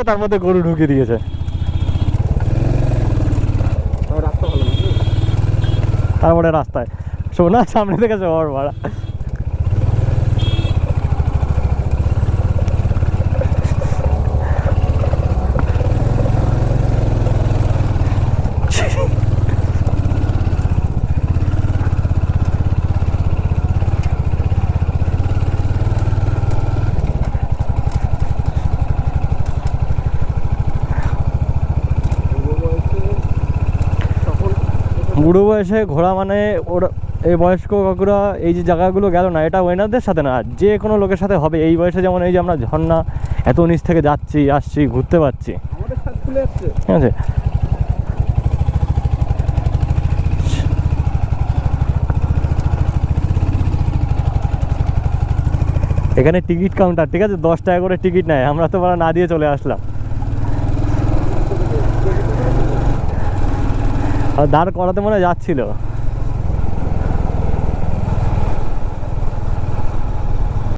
তার মধ্যে গরু ঢুকিয়ে দিয়েছে। তারপরে রাস্তায় শোনা সামনে থেকে শহর ভাড়া। বুড়ো বয়সে ঘোরা মানে ওরা এই বয়স্ক কাকুরা এই যে জায়গাগুলো গেল না, এটা ওয়েনারদের সাথে না, যে কোনো লোকের সাথে হবে এই বয়সে। যেমন এই যে আমরা ঝর্ণা এত নিচ থেকে যাচ্ছি আসছি ঘুরতে পারছি, ঠিক আছে। এখানে টিকিট কাউন্টার, ঠিক আছে, 10 টাকা করে টিকিট নেয়, আমরা তো না দিয়ে চলে আসলাম। আর দাঁড় করাতে মনে হয় যাচ্ছিল।